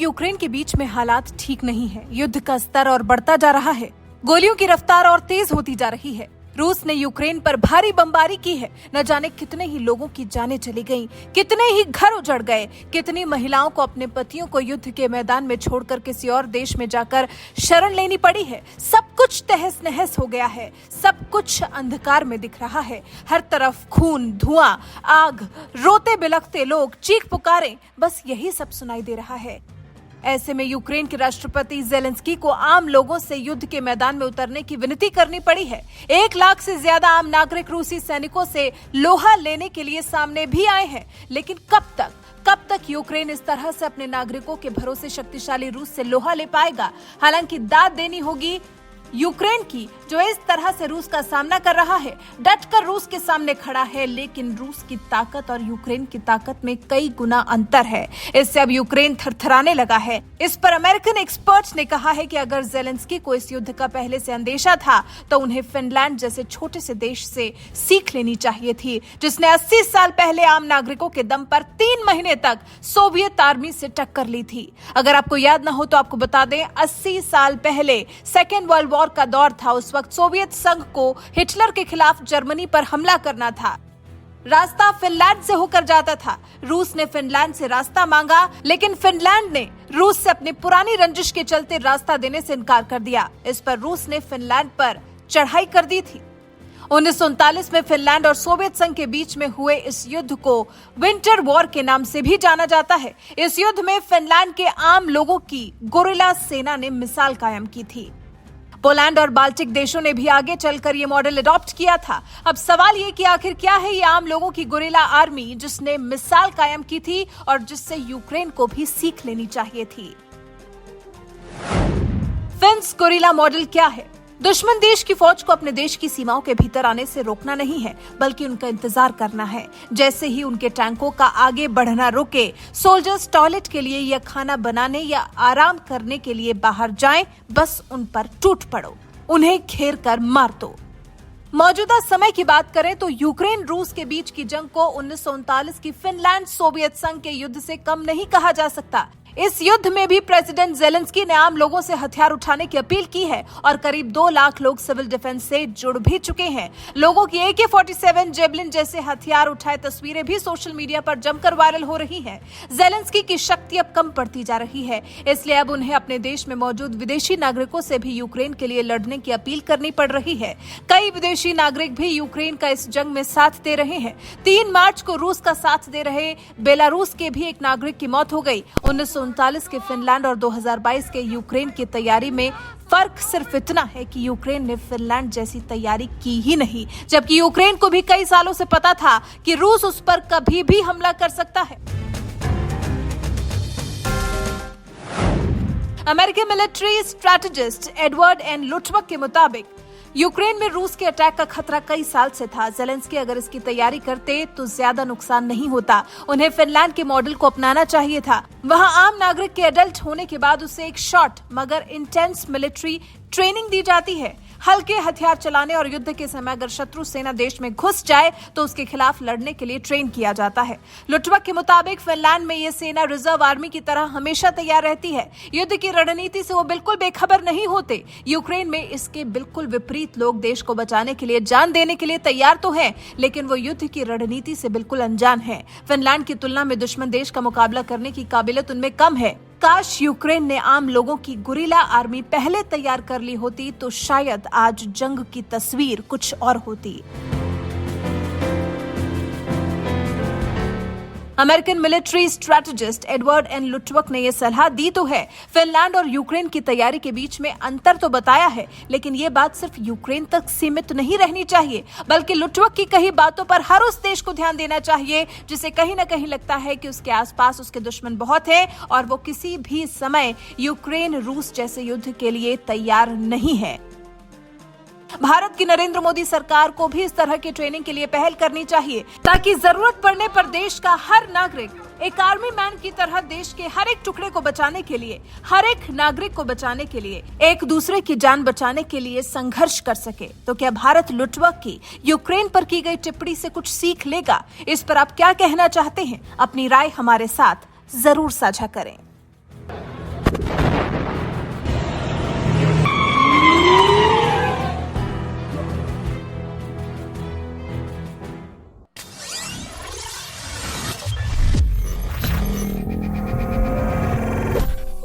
Ukraine के बीच में हालात ठीक नहीं है। युद्ध का स्तर और बढ़ता जा रहा है। गोलियों की रफ्तार और तेज होती जा रही है। रूस ने यूक्रेन पर भारी बमबारी की है। न जाने कितने ही लोगों की जानें चली गईं, कितने ही घर उजड़ गए, कितनी महिलाओं को अपने पतियों को युद्ध के मैदान में छोड़कर किसी और देश में जाकर शरण लेनी पड़ी है। सब कुछ तहस नहस हो गया है। सब कुछ अंधकार में दिख रहा है। हर तरफ खून, धुआं, आग, रोते बिलखते लोग, चीख पुकारें, बस यही सब सुनाई दे रहा है। ऐसे में यूक्रेन के राष्ट्रपति ज़ेलेंस्की को आम लोगों से युद्ध के मैदान में उतरने की विनती करनी पड़ी है। 1 लाख से ज्यादा आम नागरिक रूसी सैनिकों से लोहा लेने के लिए सामने भी आए हैं। लेकिन कब तक यूक्रेन इस तरह से अपने नागरिकों के भरोसे शक्तिशाली रूस से लोहा ले पाएगा? हालांकि दाद देनी होगी यूक्रेन की, जो इस तरह से रूस का सामना कर रहा है, डटकर रूस के सामने खड़ा है। लेकिन रूस की ताकत और यूक्रेन की ताकत में कई गुना अंतर है। इससे अब यूक्रेन थरथराने लगा है। इस पर अमेरिकन एक्सपर्ट्स ने कहा है कि अगर ज़ेलेंस्की को इस युद्ध का पहले से अंदेशा था तो उन्हें फिनलैंड जैसे छोटे से देश से सीख लेनी चाहिए थी, जिसने 80 साल पहले आम नागरिकों के दम पर 3 महीने तक सोवियत आर्मी से टक्कर ली थी। अगर आपको याद न हो तो आपको बता दें, 80 साल पहले सेकेंड वर्ल्ड वॉर का दौर था। उस वक्त सोवियत संघ को हिटलर के खिलाफ जर्मनी पर हमला करना था। रास्ता फिनलैंड से होकर जाता था। रूस ने फिनलैंड से रास्ता मांगा, लेकिन फिनलैंड ने रूस से अपनी पुरानी रंजिश के चलते रास्ता देने से इनकार कर दिया। इस पर रूस ने फिनलैंड पर चढ़ाई कर दी थी। 1939 में फिनलैंड और सोवियत संघ के बीच में हुए इस युद्ध को विंटर वॉर के नाम से भी जाना जाता है। इस युद्ध में फिनलैंड के आम लोगों की गुरिल्ला सेना ने मिसाल कायम की थी। पोलैंड और बाल्टिक देशों ने भी आगे चलकर ये मॉडल अडॉप्ट किया था। अब सवाल ये कि आखिर क्या है ये आम लोगों की गुरिल्ला आर्मी जिसने मिसाल कायम की थी और जिससे यूक्रेन को भी सीख लेनी चाहिए थी। फिन्स गुरिल्ला मॉडल क्या है? दुश्मन देश की फौज को अपने देश की सीमाओं के भीतर आने से रोकना नहीं है, बल्कि उनका इंतजार करना है। जैसे ही उनके टैंकों का आगे बढ़ना रुके, सोल्जर्स टॉयलेट के लिए या खाना बनाने या आराम करने के लिए बाहर जाएं, बस उन पर टूट पड़ो, उन्हें घेर कर मार दो। मौजूदा समय की बात करें तो यूक्रेन रूस के बीच की जंग को 1939 की फिनलैंड सोवियत संघ के युद्ध से कम नहीं कहा जा सकता। इस युद्ध में भी प्रेसिडेंट ज़ेलेंस्की ने आम लोगों से हथियार उठाने की अपील की है और करीब 2 लाख लोग सिविल डिफेंस से जुड़ भी चुके हैं। लोगों की AK-47 जेवलिन जैसे हथियार उठाए तस्वीरें भी सोशल मीडिया पर जमकर वायरल हो रही हैं। ज़ेलेंस्की की शक्ति अब कम पड़ती जा रही है, इसलिए अब उन्हें अपने देश में मौजूद विदेशी नागरिकों से भी यूक्रेन के लिए लड़ने की अपील करनी पड़ रही है। कई विदेशी नागरिक भी यूक्रेन का इस जंग में साथ दे रहे हैं। 3 मार्च को रूस का साथ दे रहे बेलारूस के भी एक नागरिक की मौत हो गई। 1939 के फिनलैंड और 2022 के यूक्रेन की तैयारी में फर्क सिर्फ इतना है कि यूक्रेन ने फिनलैंड जैसी तैयारी की ही नहीं, जबकि यूक्रेन को भी कई सालों से पता था कि रूस उस पर कभी भी हमला कर सकता है। अमेरिकी मिलिट्री स्ट्रैटेजिस्ट एडवर्ड एन लुटवक के मुताबिक यूक्रेन में रूस के अटैक का खतरा कई साल से था। ज़ेलेंस्की अगर इसकी तैयारी करते तो ज्यादा नुकसान नहीं होता। उन्हें फिनलैंड के मॉडल को अपनाना चाहिए था। वहां आम नागरिक के एडल्ट होने के बाद उसे एक शॉर्ट मगर इंटेंस मिलिट्री ट्रेनिंग दी जाती है। हल्के हथियार चलाने और युद्ध के समय अगर शत्रु सेना देश में घुस जाए तो उसके खिलाफ लड़ने के लिए ट्रेन किया जाता है। लुटवक के मुताबिक फिनलैंड में ये सेना रिजर्व आर्मी की तरह हमेशा तैयार रहती है। युद्ध की रणनीति से वो बिल्कुल बेखबर नहीं होते। यूक्रेन में इसके बिल्कुल विपरीत लोग देश को बचाने के लिए जान देने के लिए तैयार तो हैं, लेकिन वो युद्ध की रणनीति से बिल्कुल अनजान है। फिनलैंड की तुलना में दुश्मन देश का मुकाबला करने की काबिलियत उनमें कम है। काश यूक्रेन ने आम लोगों की गुरिल्ला आर्मी पहले तैयार कर ली होती तो शायद आज जंग की तस्वीर कुछ और होती। American military strategist Edward N Luttwak ने यह सलाह दी तो है। फिनलैंड और यूक्रेन की तैयारी के बीच में अंतर तो बताया है, लेकिन ये बात सिर्फ यूक्रेन तक सीमित नहीं रहनी चाहिए, बल्कि लुटवक की कही बातों पर हर उस देश को ध्यान देना चाहिए जिसे कहीं न कहीं लगता है कि उसके आसपास उसके दुश्मन बहुत हैं और वो किसी भी समय यूक्रेन रूस जैसे युद्ध के लिए तैयार नहीं है। भारत की नरेंद्र मोदी सरकार को भी इस तरह की ट्रेनिंग के लिए पहल करनी चाहिए, ताकि जरूरत पड़ने पर देश का हर नागरिक एक आर्मी मैन की तरह देश के हर एक टुकड़े को बचाने के लिए, हर एक नागरिक को बचाने के लिए, एक दूसरे की जान बचाने के लिए संघर्ष कर सके। तो क्या भारत लुटवक की यूक्रेन पर की गई टिप्पणी से कुछ सीख लेगा? इस पर आप क्या कहना चाहते हैं? अपनी राय हमारे साथ जरूर साझा करें।